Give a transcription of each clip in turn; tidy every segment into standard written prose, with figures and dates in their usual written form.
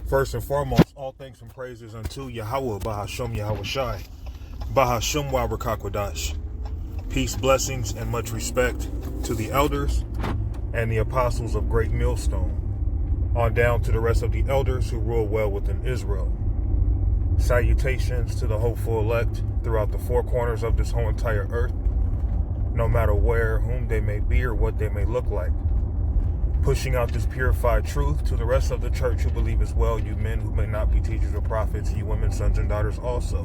First and foremost, all thanks and praises unto Yahweh, Bahasham Yahweh Shai, Bahasham Wabrakakwadash. Peace, blessings, and much respect to the elders and the apostles of Great Millstone, on down to the rest of the elders who rule well within Israel. Salutations to the hopeful elect throughout the four corners of this whole entire earth, no matter where, whom they may be, or what they may look like. Pushing out this purified truth to the rest of the church who believe as well, you men who may not be teachers or prophets, you women, sons and daughters also.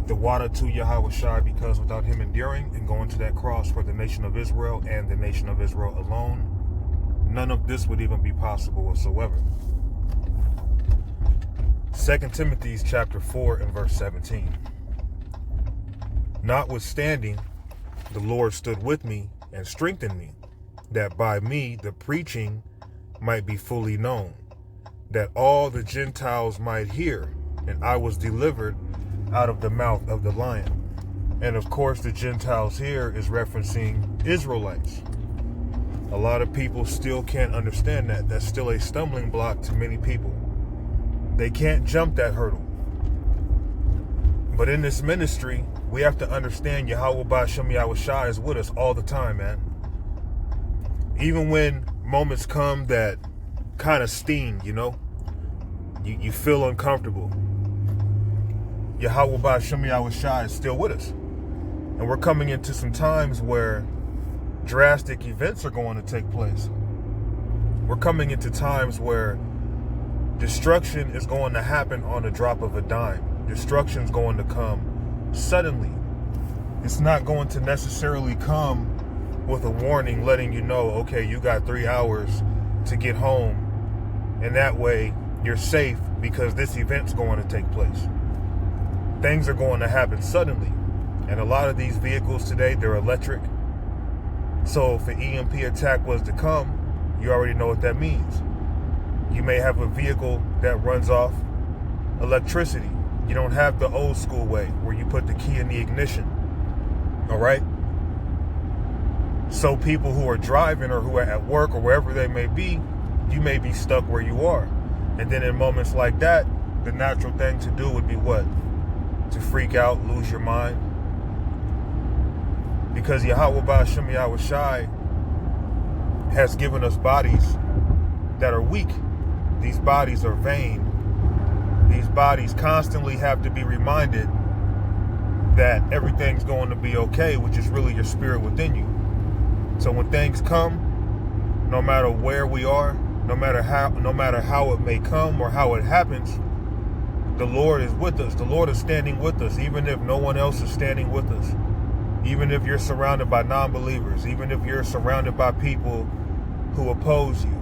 The water to Yahweh Shai, because without him enduring and going to that cross for the nation of Israel and the nation of Israel alone, none of this would even be possible whatsoever. 2 Timothy chapter 4 and verse 17. Notwithstanding, the Lord stood with me and strengthened me, that by me the preaching might be fully known, that all the Gentiles might hear, and I was delivered out of the mouth of the lion. And of course, the Gentiles here is referencing Israelites. A lot of people still can't understand that. That's still a stumbling block to many people. They can't jump that hurdle. But in this ministry, we have to understand Yahweh Ba'Shem Yahweh Shai is with us all the time, man. Even when moments come that kind of sting, you know, you feel uncomfortable, Yahweh Ba'Shem Yahweh Shai is still with us. And we're coming into some times where drastic events are going to take place. We're coming into times where destruction is going to happen on the drop of a dime. Destruction is going to come suddenly. It's not going to necessarily come with a warning letting you know, okay, you got 3 hours to get home, and that way you're safe because this event's going to take place. Things are going to happen suddenly, and a lot of these vehicles today, they're electric. So if an EMP attack was to come, you already know what that means. You may have a vehicle that runs off electricity. You don't have the old school way where you put the key in the ignition. All right? So people who are driving or who are at work or wherever they may be, you may be stuck where you are. And then in moments like that, the natural thing to do would be what? To freak out, lose your mind. Because Yahweh Ba'Shem Yahweh Shai has given us bodies that are weak. These bodies are vain. These bodies constantly have to be reminded that everything's going to be okay, which is really your spirit within you. So when things come, no matter where we are, no matter how it may come or how it happens, the Lord is with us. The Lord is standing with us, even if no one else is standing with us. Even if you're surrounded by non-believers, even if you're surrounded by people who oppose you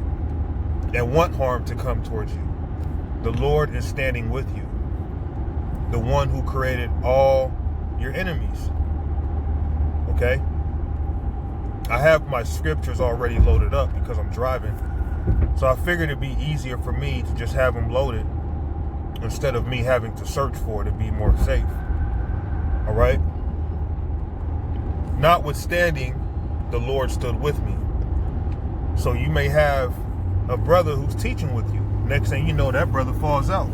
and want harm to come towards you, the Lord is standing with you. The one who created all your enemies. Okay? I have my scriptures already loaded up because I'm driving. So I figured it'd be easier for me to just have them loaded instead of me having to search for it to be more safe. All right? Notwithstanding, the Lord stood with me. So you may have a brother who's teaching with you. Next thing you know, that brother falls out.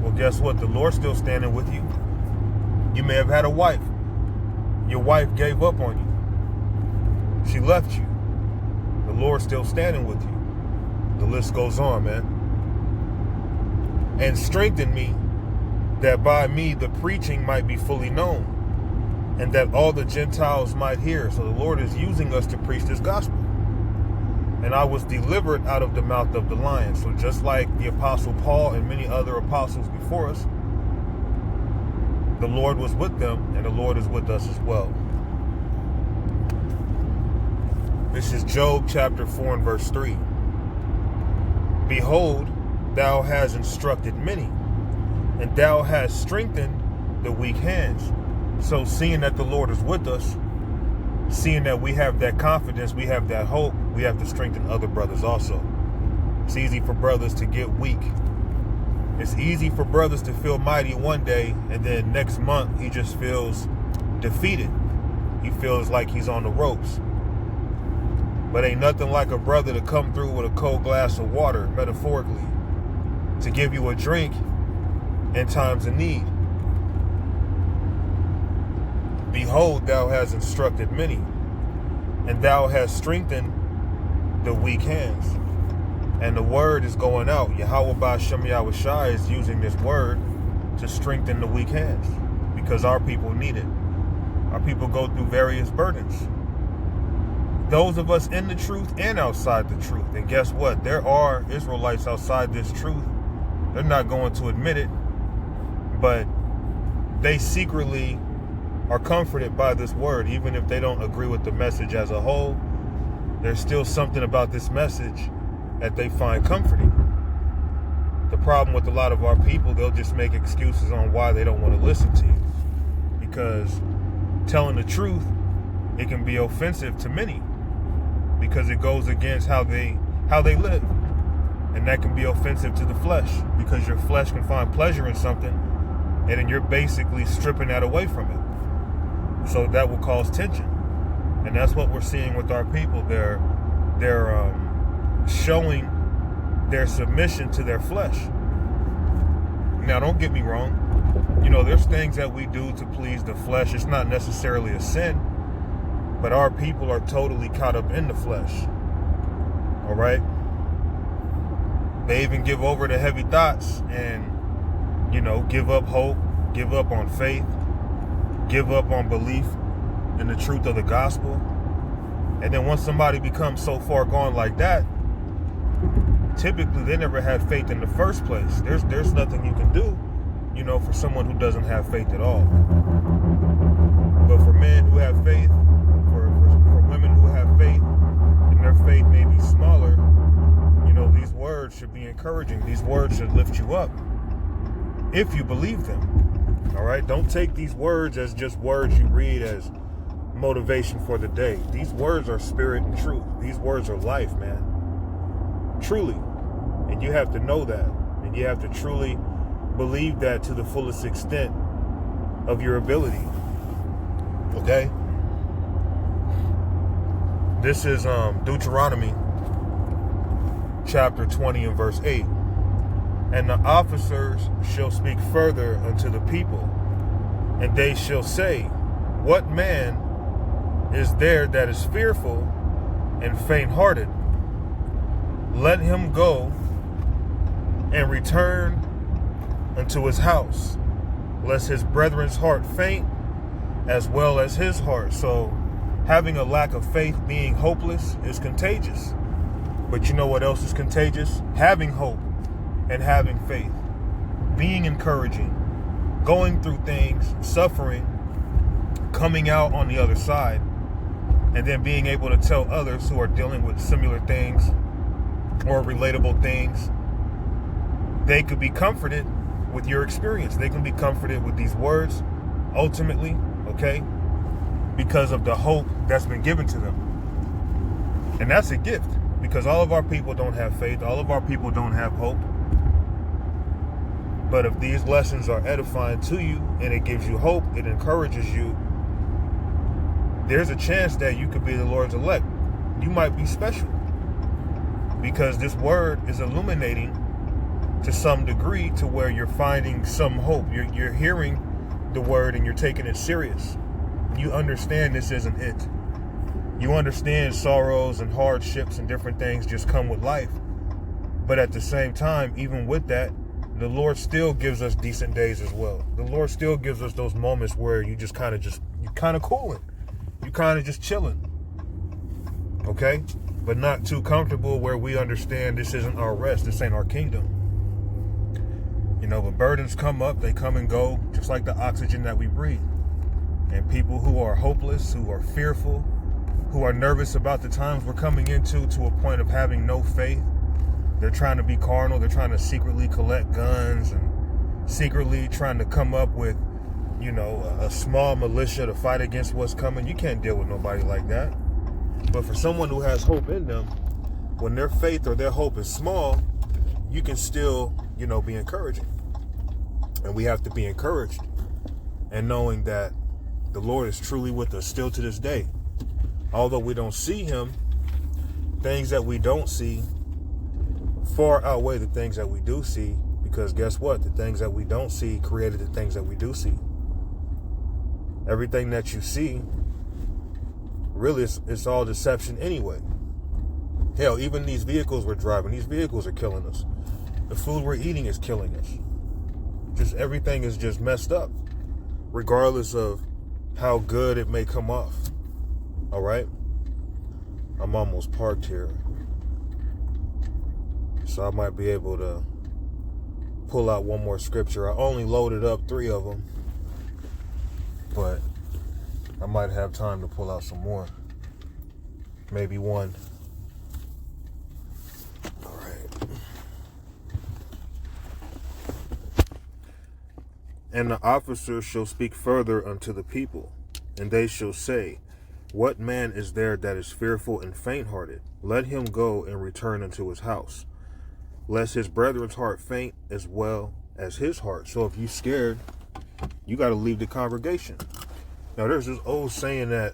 Well, guess what? The Lord's still standing with you. You may have had a wife. Your wife gave up on you. She left you. The Lord's still standing with you. The list goes on, man. And strengthen me, that by me the preaching might be fully known, and that all the Gentiles might hear. So the Lord is using us to preach this gospel. And I was delivered out of the mouth of the lion. So just like the Apostle Paul and many other apostles before us, the Lord was with them, and the Lord is with us as well. This is Job chapter 4 and verse 3. Behold, thou hast instructed many, and thou hast strengthened the weak hands. So seeing that the Lord is with us, seeing that we have that confidence, we have that hope, we have to strengthen other brothers also. It's easy for brothers to get weak. It's easy for brothers to feel mighty one day, and then next month he just feels defeated. He feels like he's on the ropes. But ain't nothing like a brother to come through with a cold glass of water, metaphorically, to give you a drink in times of need. Behold, thou hast instructed many, and thou hast strengthened the weak hands. And the word is going out. Yahweh Ba'Shem Yahushai is using this word to strengthen the weak hands, because our people need it. Our people go through various burdens. Those of us in the truth and outside the truth. And guess what? There are Israelites outside this truth. They're not going to admit it, but they secretly are comforted by this word. Even if they don't agree with the message as a whole, there's still something about this message that they find comforting. The problem with a lot of our people, they'll just make excuses on why they don't want to listen to you. Because telling the truth, it can be offensive to many, because it goes against how they live. And that can be offensive to the flesh, because your flesh can find pleasure in something, and then you're basically stripping that away from it. So that will cause tension. And that's what we're seeing with our people. They're showing their submission to their flesh. Now, don't get me wrong. There's things that we do to please the flesh. It's not necessarily a sin, but our people are totally caught up in the flesh. All right? They even give over to heavy thoughts and, give up hope, give up on faith, give up on belief in the truth of the gospel. And then once somebody becomes so far gone like that, typically they never had faith in the first place. There's nothing you can do, for someone who doesn't have faith at all. But for men who have faith, for women who have faith, and their faith may be smaller, these words should be encouraging. These words should lift you up if you believe them. All right? Don't take these words as just words you read as motivation for the day. These words are spirit and truth. These words are life, man. Truly. And you have to know that. And you have to truly believe that to the fullest extent of your ability. Okay? This is Deuteronomy chapter 20 and verse 8. And the officers shall speak further unto the people, and they shall say, what man is there that is fearful and faint-hearted? Let him go and return unto his house, lest his brethren's heart faint, as well as his heart. So having a lack of faith, being hopeless, is contagious. But you know what else is contagious? Having hope and having faith, being encouraging, going through things, suffering, coming out on the other side, and then being able to tell others who are dealing with similar things or relatable things, they could be comforted with your experience. They can be comforted with these words, ultimately, okay, because of the hope that's been given to them. And that's a gift, because all of our people don't have faith. All of our people don't have hope. But if these lessons are edifying to you and it gives you hope, it encourages you, there's a chance that you could be the Lord's elect. You might be special, because this word is illuminating to some degree to where you're finding some hope. You're hearing the word and you're taking it serious. You understand this isn't it. You understand sorrows and hardships and different things just come with life. But at the same time, even with that, the Lord still gives us decent days as well. The Lord still gives us those moments where you just kind of cooling. You kind of just chilling. Okay? But not too comfortable where we understand this isn't our rest. This ain't our kingdom. When burdens come up, they come and go, just like the oxygen that we breathe. And people who are hopeless, who are fearful, who are nervous about the times we're coming into, to a point of having no faith. They're trying to be carnal. They're trying to secretly collect guns and secretly trying to come up with, a small militia to fight against what's coming. You can't deal with nobody like that. But for someone who has hope in them, when their faith or their hope is small, you can still, be encouraging. And we have to be encouraged, and knowing that the Lord is truly with us still to this day. Although we don't see him, things that we don't see far outweigh the things that we do see, Because guess what? The things that we don't see created the things that we do see. Everything that you see, really, it's all deception anyway. Hell, even these vehicles we're driving, these vehicles are killing us. The food we're eating is killing us. Just everything is just messed up, regardless of how good it may come off. All right? I'm almost parked here, so I might be able to pull out one more scripture. I only loaded up 3 of them, but I might have time to pull out some more. Maybe one. All right. And the officers shall speak further unto the people, and they shall say, what man is there that is fearful and faint-hearted? Let him go and return unto his house, lest his brethren's heart faint as well as his heart. So if you scared, you got to leave the congregation. Now, there's this old saying that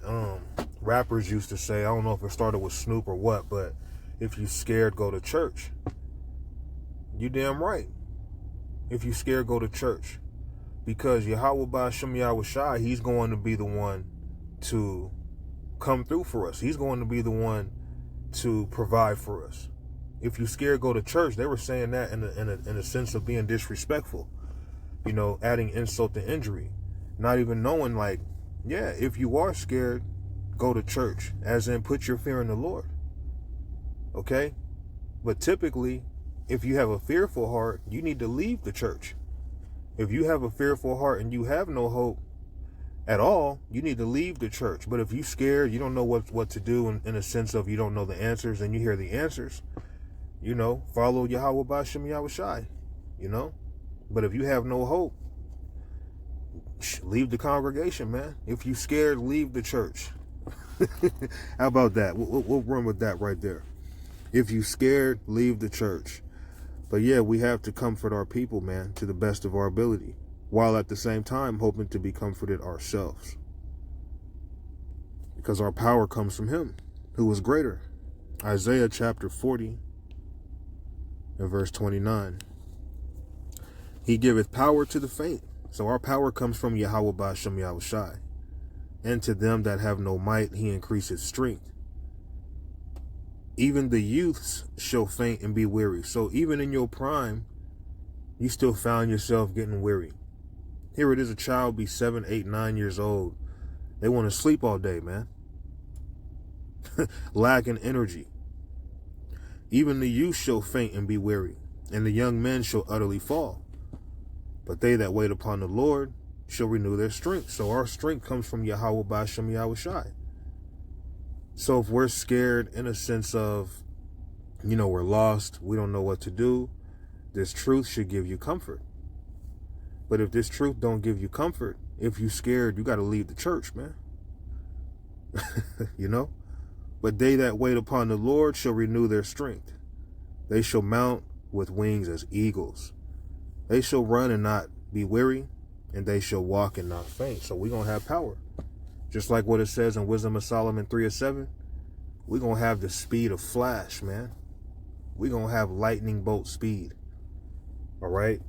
rappers used to say, I don't know if it started with Snoop or what, but if you scared, go to church. You damn right. If you scared, go to church. Because Yahweh Ba'Shem Yahweh Shai, he's going to be the one to come through for us. He's going to be the one to provide for us. If you scared, go to church. They were saying that in a sense of being disrespectful, you know, adding insult to injury, not even knowing, like, yeah, if you are scared, go to church, as in put your fear in the Lord. Okay? But typically, if you have a fearful heart, you need to leave the church. If you have a fearful heart and you have no hope at all, you need to leave the church. But if you're scared, you don't know what to do in a sense of you don't know the answers, and you hear the answers, you know, follow Yahweh Ba'Shem Yahweh Shai, you know. But if you have no hope, leave the congregation, man. If you scared, leave the church. How about that? We'll run with that right there. If you scared, leave the church. But yeah, we have to comfort our people, man, to the best of our ability, while at the same time hoping to be comforted ourselves. Because our power comes from him, who is greater. Isaiah chapter 40 and verse 29. He giveth power to the faint. So our power comes from Yahweh Ba'Shem Yahweh Shai. And to them that have no might, he increaseth strength. Even the youths shall faint and be weary. So even in your prime, you still found yourself getting weary. Here it is, a child be 7, 8, 9 years old. They want to sleep all day, man. Lacking energy. Even the youth shall faint and be weary, and the young men shall utterly fall. But they that wait upon the Lord shall renew their strength. So our strength comes from Yahweh Ba'Shem Yahweh Shai. So if we're scared in a sense of, you know, we're lost, we don't know what to do, this truth should give you comfort. But if this truth don't give you comfort, if you're scared, you got to leave the church, man. You know? But they that wait upon the Lord shall renew their strength. They shall mount with wings as eagles. They shall run and not be weary, and they shall walk and not faint. So we're going to have power. Just like what it says in Wisdom of Solomon 3:7. We're going to have the speed of flash, man. We're going to have lightning bolt speed. All right?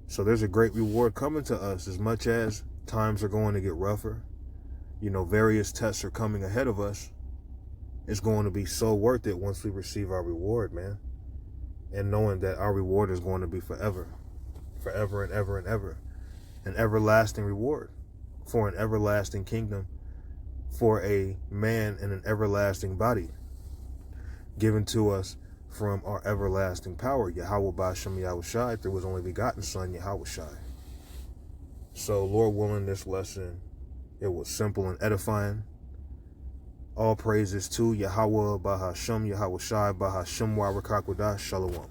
So there's a great reward coming to us, as much as times are going to get rougher. You know, various tests are coming ahead of us. It's going to be so worth it once we receive our reward, man. And knowing that our reward is going to be forever. Forever and ever and ever. An everlasting reward for an everlasting kingdom, for a man in an everlasting body, given to us from our everlasting power, Yahweh Ba'Shem Yahweh Shai, through his only begotten Son, Yahweh Shai. So, Lord willing, this lesson, it was simple and edifying. All praises to Yahweh Ba'Shem Yahweh Shai Ba'Shem Wa Rakakwadash. Shalom.